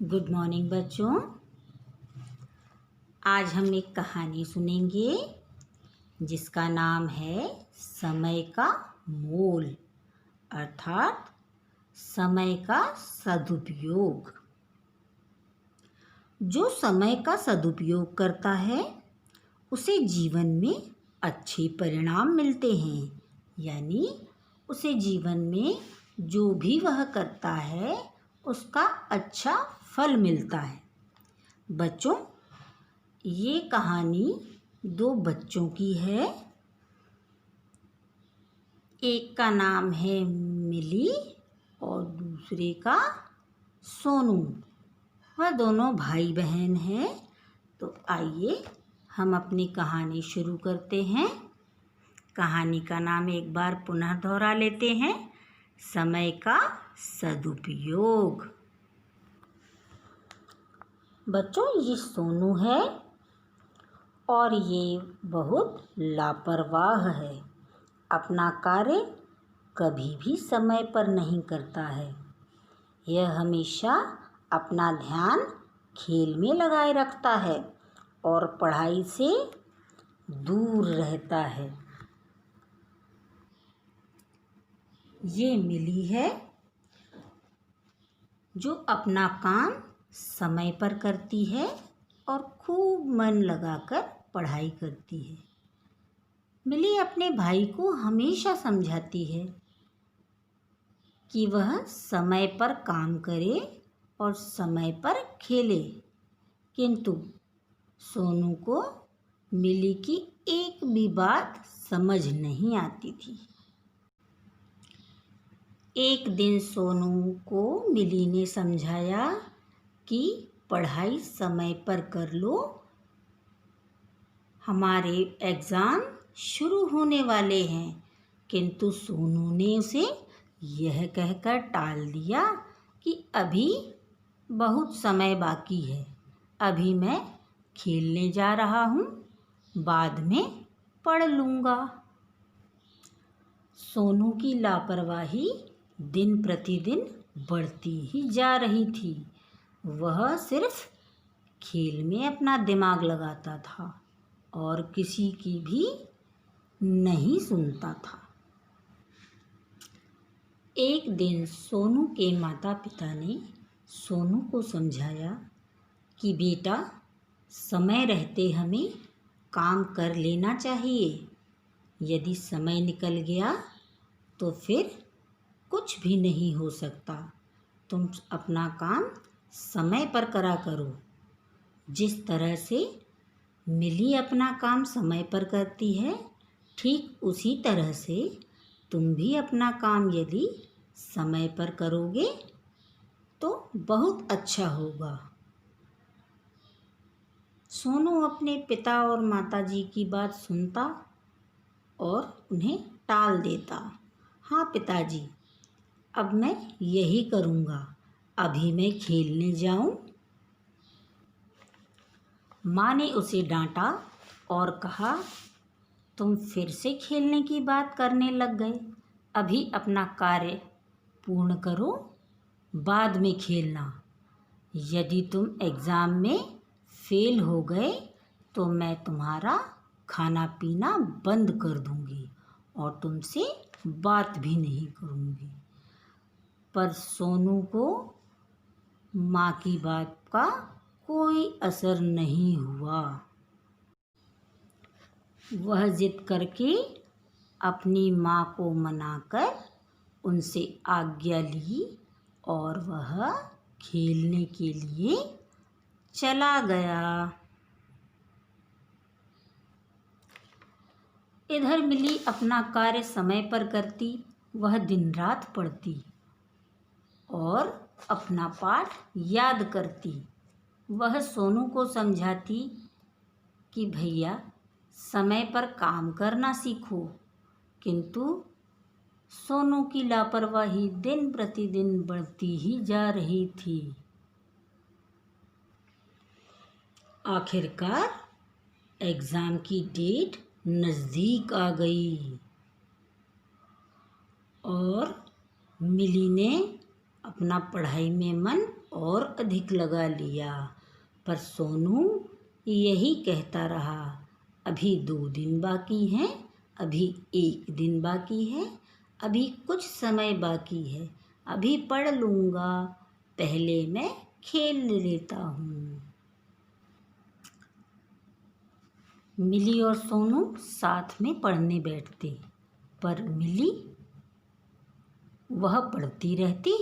Good morning बच्चों। आज हम एक कहानी सुनेंगे जिसका नाम है समय का मोल अर्थात समय का सदुपयोग। जो समय का सदुपयोग करता है उसे जीवन में अच्छे परिणाम मिलते हैं, यानी उसे जीवन में जो भी वह करता है उसका अच्छा फल मिलता है। बच्चों, ये कहानी दो बच्चों की है। एक का नाम है मिली और दूसरे का सोनू। वह दोनों भाई बहन हैं। तो आइए हम अपनी कहानी शुरू करते हैं। कहानी का नाम एक बार पुनः दोहरा लेते हैं, समय का सदुपयोग। बच्चों, ये सोनू है और ये बहुत लापरवाह है। अपना कार्य कभी भी समय पर नहीं करता है। यह हमेशा अपना ध्यान खेल में लगाए रखता है और पढ़ाई से दूर रहता है। ये मिली है जो अपना काम समय पर करती है और खूब मन लगाकर पढ़ाई करती है। मिली अपने भाई को हमेशा समझाती है कि वह समय पर काम करे और समय पर खेले, किंतु सोनू को मिली की एक भी बात समझ नहीं आती थी। एक दिन सोनू को मिली ने समझाया कि पढ़ाई समय पर कर लो, हमारे एग्ज़ाम शुरू होने वाले हैं। किंतु सोनू ने उसे यह कहकर टाल दिया कि अभी बहुत समय बाकी है, अभी मैं खेलने जा रहा हूँ, बाद में पढ़ लूँगा। सोनू की लापरवाही दिन प्रतिदिन बढ़ती ही जा रही थी। वह सिर्फ खेल में अपना दिमाग लगाता था और किसी की भी नहीं सुनता था। एक दिन सोनू के माता पिता ने सोनू को समझाया कि बेटा, समय रहते हमें काम कर लेना चाहिए। यदि समय निकल गया तो फिर कुछ भी नहीं हो सकता। तुम अपना काम समय पर करा करो। जिस तरह से मिली अपना काम समय पर करती है, ठीक उसी तरह से तुम भी अपना काम यदि समय पर करोगे तो बहुत अच्छा होगा। सोनू अपने पिता और माताजी की बात सुनता और उन्हें टाल देता। हाँ पिताजी, अब मैं यही करूँगा, अभी मैं खेलने जाऊँ। माँ ने उसे डांटा और कहा, तुम फिर से खेलने की बात करने लग गए। अभी अपना कार्य पूर्ण करो, बाद में खेलना। यदि तुम एग्ज़ाम में फेल हो गए तो मैं तुम्हारा खाना पीना बंद कर दूँगी और तुमसे बात भी नहीं करूँगी। पर सोनू को माँ की बात का कोई असर नहीं हुआ। वह जिद करके अपनी माँ को मनाकर उनसे आज्ञा ली और वह खेलने के लिए चला गया। इधर मिली अपना कार्य समय पर करती, वह दिन रात पढ़ती और अपना पाठ याद करती। वह सोनू को समझाती कि भैया, समय पर काम करना सीखो, किंतु सोनू की लापरवाही दिन प्रतिदिन बढ़ती ही जा रही थी। आखिरकार एग्ज़ाम की डेट नज़दीक आ गई और मिली ने अपना पढ़ाई में मन और अधिक लगा लिया। पर सोनू यही कहता रहा, अभी 2 दिन बाकी हैं, अभी 1 दिन बाकी है, अभी कुछ समय बाकी है, अभी पढ़ लूँगा, पहले मैं खेल लेता हूँ। मिली और सोनू साथ में पढ़ने बैठते, पर मिली वह पढ़ती रहती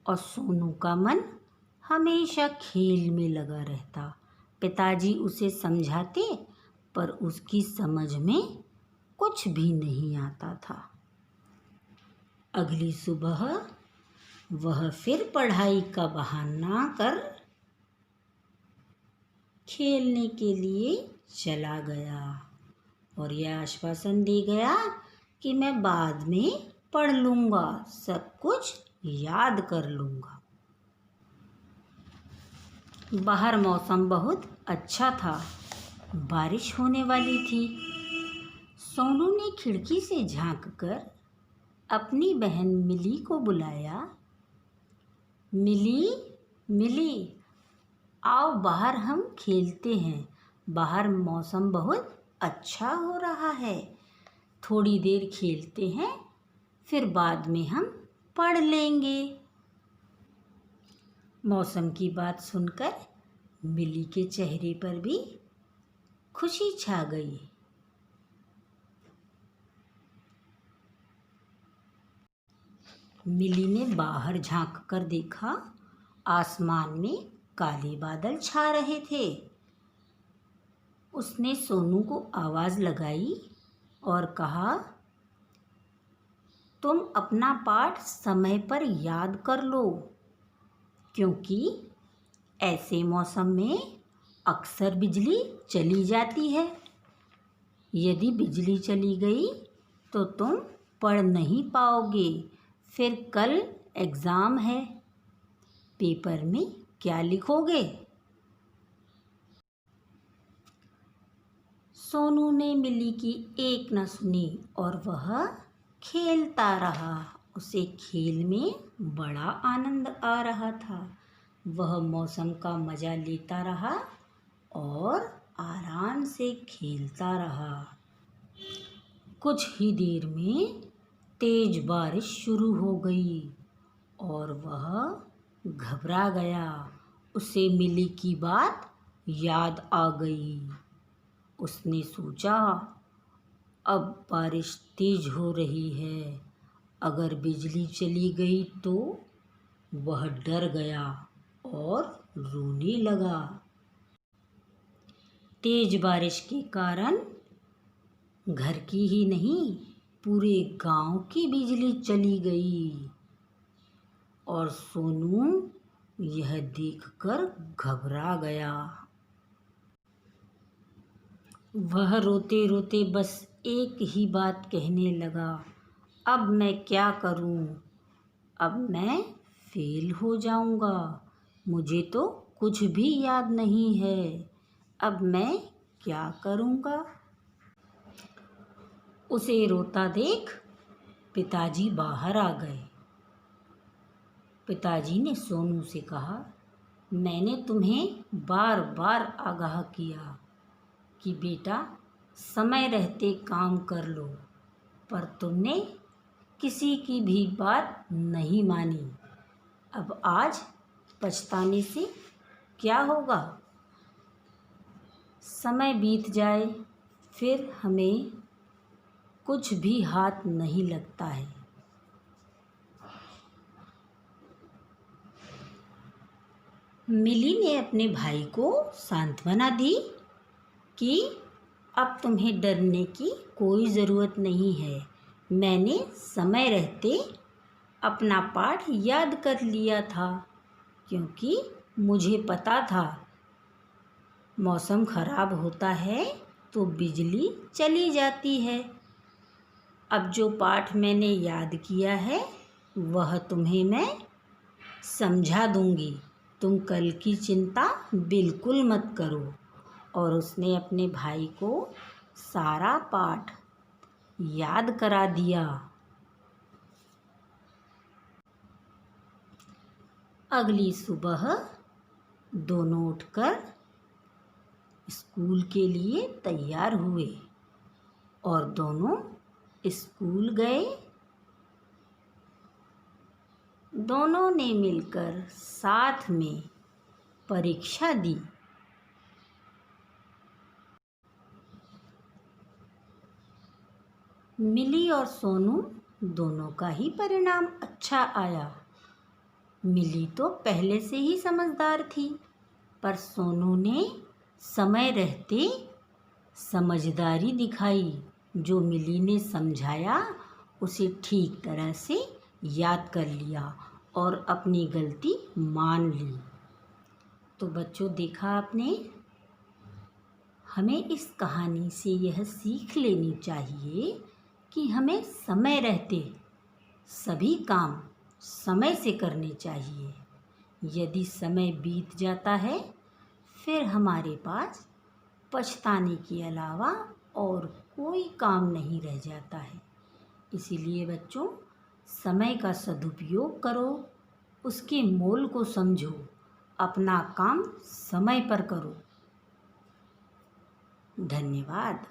और सोनू का मन हमेशा खेल में लगा रहता। पिताजी उसे समझाते, पर उसकी समझ में कुछ भी नहीं आता था। अगली सुबह वह फिर पढ़ाई का बहाना कर खेलने के लिए चला गया और यह आश्वासन दे गया कि मैं बाद में पढ़ लूँगा, सब कुछ याद कर लूँगा। बाहर मौसम बहुत अच्छा था, बारिश होने वाली थी। सोनू ने खिड़की से झांककर अपनी बहन मिली को बुलाया, मिली, मिली, आओ बाहर हम खेलते हैं, बाहर मौसम बहुत अच्छा हो रहा है, थोड़ी देर खेलते हैं, फिर बाद में हम पढ़ लेंगे। मौसम की बात सुनकर मिली के चेहरे पर भी खुशी छा गई। मिली ने बाहर झांक कर देखा, आसमान में काले बादल छा रहे थे। उसने सोनू को आवाज़ लगाई और कहा, तुम अपना पाठ समय पर याद कर लो, क्योंकि ऐसे मौसम में अक्सर बिजली चली जाती है। यदि बिजली चली गई तो तुम पढ़ नहीं पाओगे, फिर कल एग्ज़ाम है, पेपर में क्या लिखोगे? सोनू ने मिली की एक न सुनी और वह खेलता रहा। उसे खेल में बड़ा आनंद आ रहा था। वह मौसम का मज़ा लेता रहा और आराम से खेलता रहा। कुछ ही देर में तेज बारिश शुरू हो गई और वह घबरा गया। उसे मिली की बात याद आ गई। उसने सोचा, अब बारिश तेज हो रही है, अगर बिजली चली गई तो? वह डर गया और रोने लगा। तेज बारिश के कारण घर की ही नहीं, पूरे गांव की बिजली चली गई और सोनू यह देखकर घबरा गया। वह रोते रोते बस एक ही बात कहने लगा, अब मैं क्या करूं? अब मैं फेल हो जाऊंगा, मुझे तो कुछ भी याद नहीं है, अब मैं क्या करूंगा? उसे रोता देख पिताजी बाहर आ गए। पिताजी ने सोनू से कहा, मैंने तुम्हें बार बार आगाह किया कि बेटा समय रहते काम कर लो, पर तुमने किसी की भी बात नहीं मानी। अब आज पछताने से क्या होगा? समय बीत जाए फिर हमें कुछ भी हाथ नहीं लगता है। मिली ने अपने भाई को सांत्वना दी कि अब तुम्हें डरने की कोई ज़रूरत नहीं है। मैंने समय रहते अपना पाठ याद कर लिया था, क्योंकि मुझे पता था मौसम ख़राब होता है तो बिजली चली जाती है। अब जो पाठ मैंने याद किया है वह तुम्हें मैं समझा दूंगी, तुम कल की चिंता बिल्कुल मत करो। और उसने अपने भाई को सारा पाठ याद करा दिया। अगली सुबह दोनों उठकर स्कूल के लिए तैयार हुए और दोनों स्कूल गए। दोनों ने मिलकर साथ में परीक्षा दी। मिली और सोनू दोनों का ही परिणाम अच्छा आया। मिली तो पहले से ही समझदार थी, पर सोनू ने समय रहते समझदारी दिखाई। जो मिली ने समझाया उसे ठीक तरह से याद कर लिया और अपनी गलती मान ली। तो बच्चों, देखा आपने, हमें इस कहानी से यह सीख लेनी चाहिए कि हमें समय रहते सभी काम समय से करने चाहिए। यदि समय बीत जाता है फिर हमारे पास पछताने के अलावा और कोई काम नहीं रह जाता है। इसीलिए बच्चों, समय का सदुपयोग करो, उसके मोल को समझो, अपना काम समय पर करो। धन्यवाद।